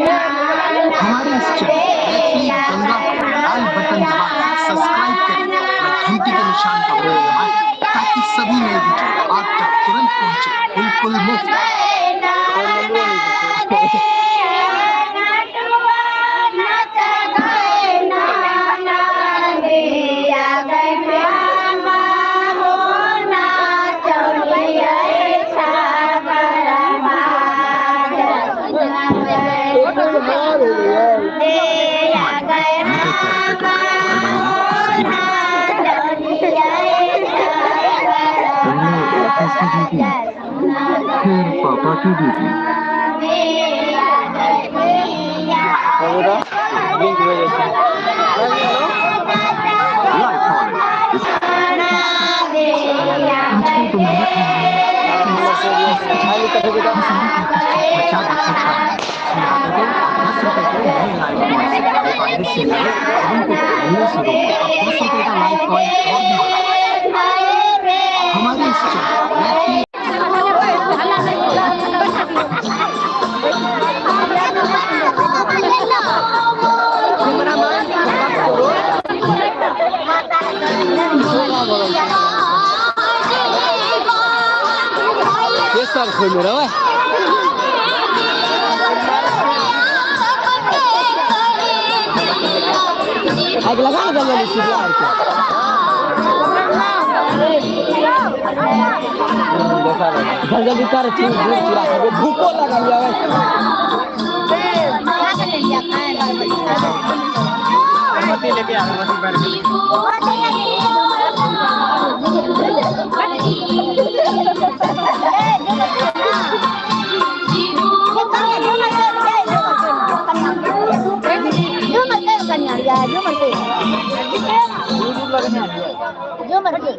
हमारे इस चैनल लाल बटन दबाकर सब्सक्राइब करें और घंटी के निशान का बटन दबाएं ताकि सभी नए वीडियो आप तक तुरंत पहुंचे बिल्कुल मुफ्त। फिर पापा की ड्यूटी हमारे इस चैनल ये सब खोल रहा है आग लगा ना जंगल इसी यार के देखा जंगल की कार चीज पूरा सब भूको लगा लिया है मती लेके आ मती बैठ जो मर्जी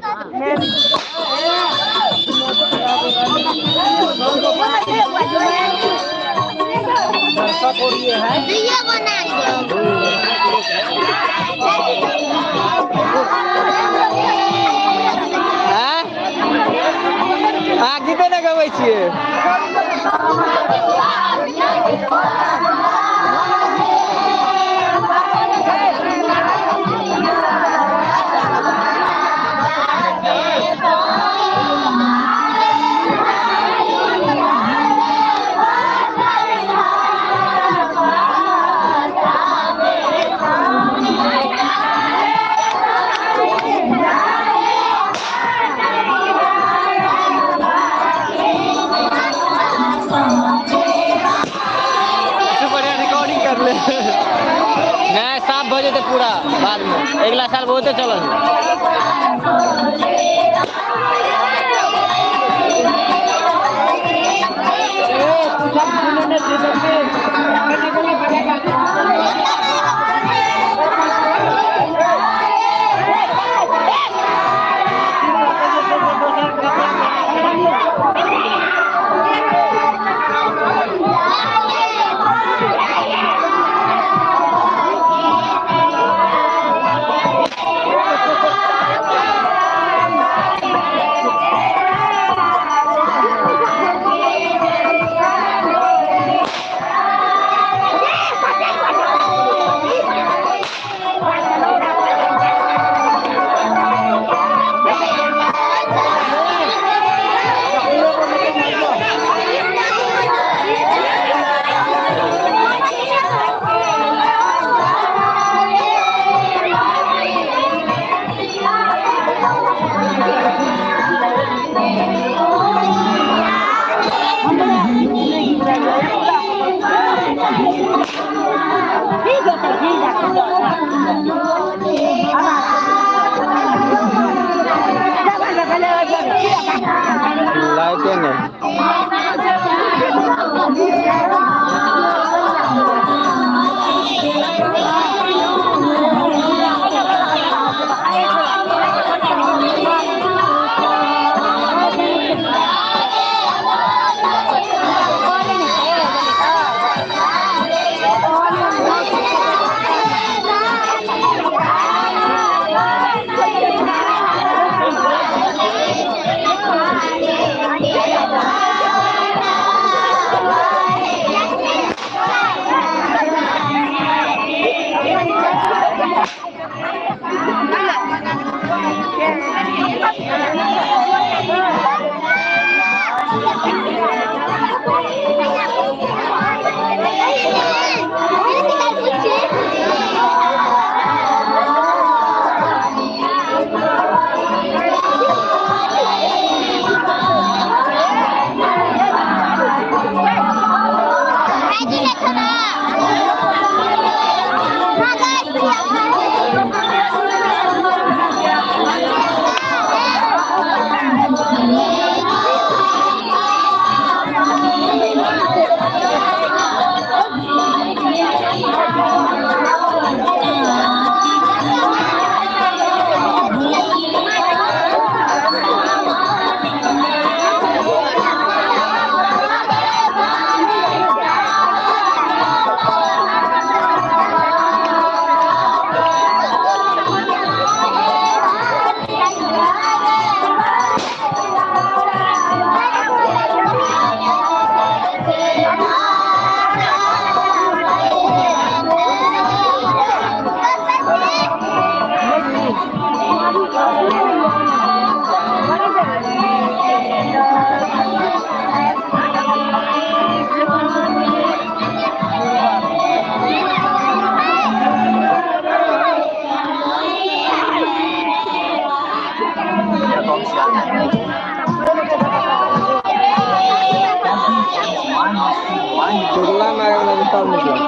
गीते न गबै छियै नहीं 7 बजे तक पूरा बाद में अगला साल बहुत चल तब निकला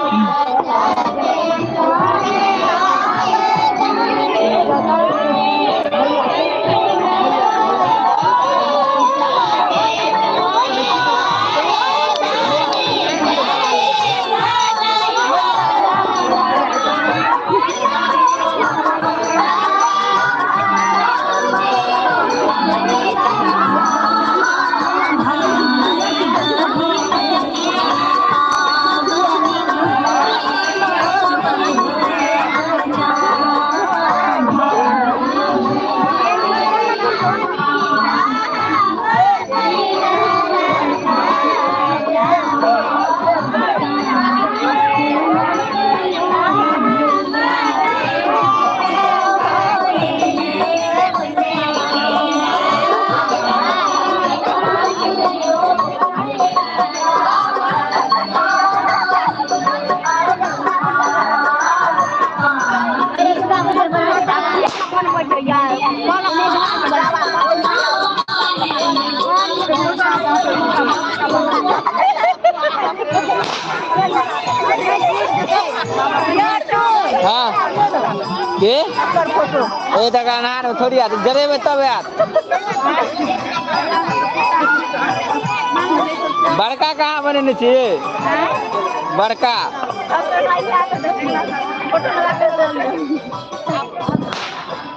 हाँ के ए तका नार थोड़ी आत जरेबे तब आत बड़का कहाँ बने छिए बड़का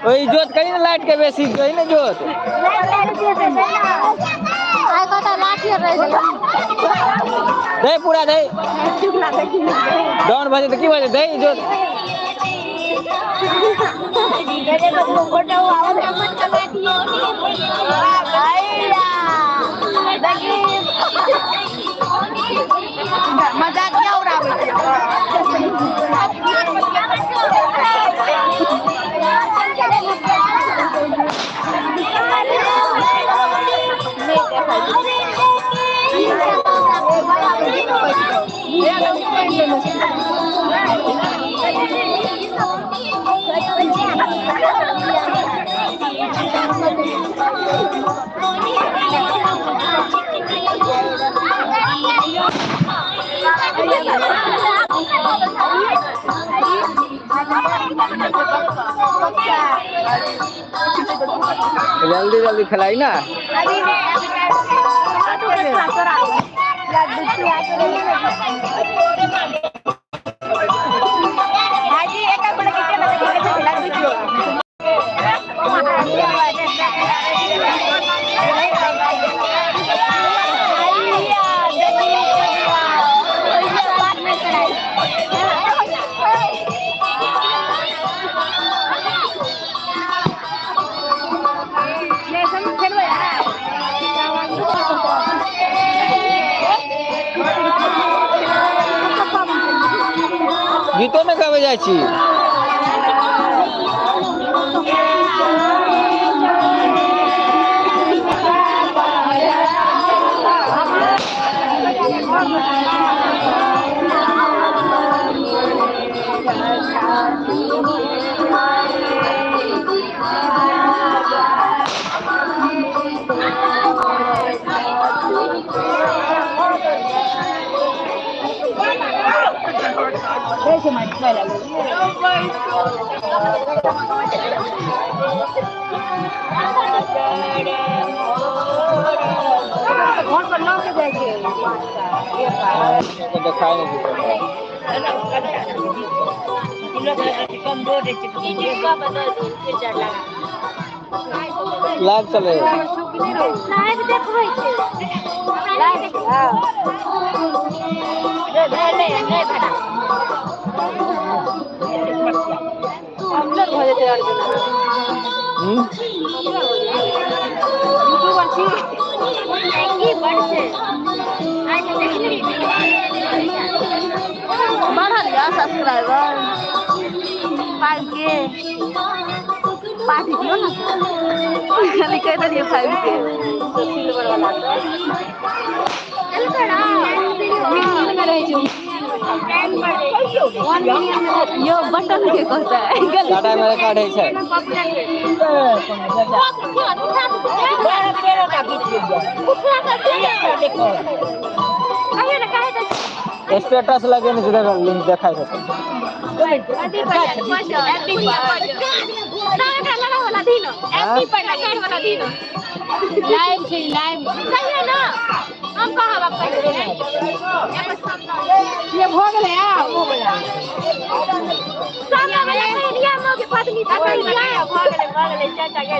ओई जोत करी ना लाइट के बेसी कही ना जोत आइ कता लाठी रह दे पूरा दे डाउन बजे तो की बजे दे जोत मजाक क्या उड़ावे जल्दी जल्दी खिलाई ना गीतों में कब जाए छी लाइव चले लाइव देखबै छै लाइव हां रे भेले नहीं भरा अपलोड भ जेते अर्जुन यूट्यूबर छी की बढ़छे आइ त देखली बढ़ल या सब्सक्राइबर 5K पार्टी दियो ना खाली कह दिए 5K सिल्वर वाला चल करा मिलियन में रह जो 1 मिलियन यो बटन के कहता है डाटा मेरे कार्ड है छै देखो कहियो ना कहे स्टेटस लगे नहीं देखा लिंक देखा है हैप्पी वाला दिन हैप्पी बर्थडे वाला दिन लाइव थी लाइव सही है ना हम कहां बाप ये भोग ले आओ सामने वाला इंडिया में के पत्नी था भोग ले चाचा के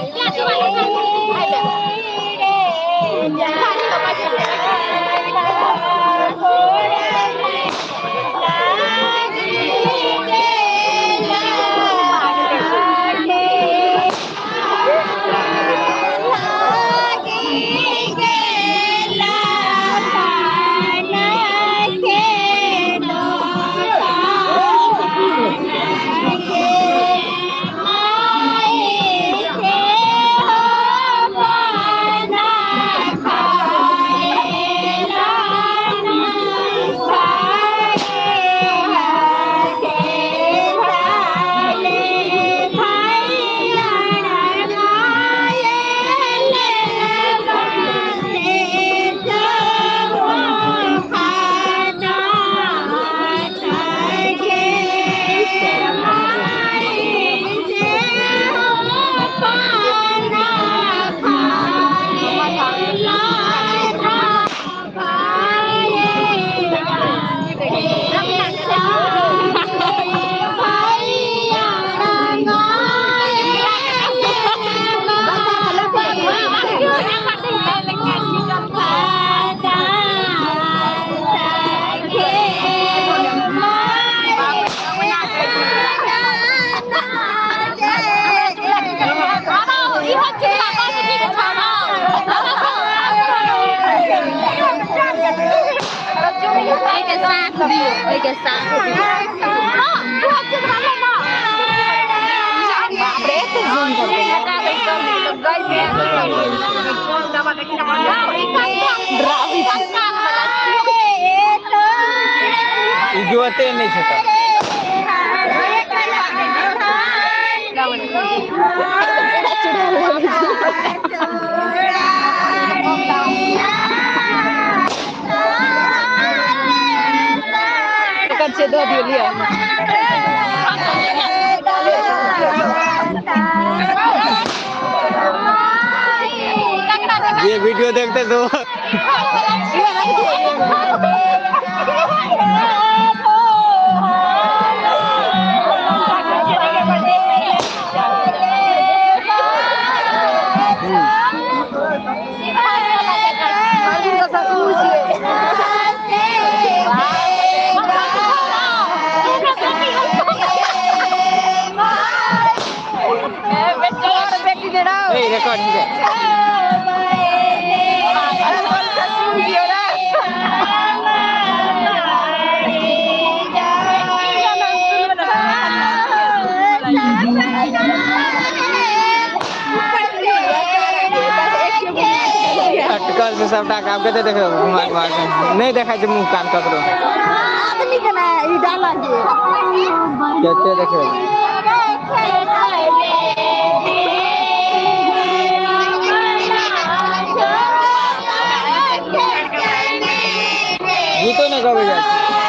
के साथ जुआते नहीं छता कच्चे दो दियो लिया ये वीडियो देखते तो रिकॉर्डिंग अटकल से सबटा काम करते देखो नहीं देखा जो मुंह कान ककरो आदमी के ना ई डाला के कहते देखो गीतो ने कभी जाती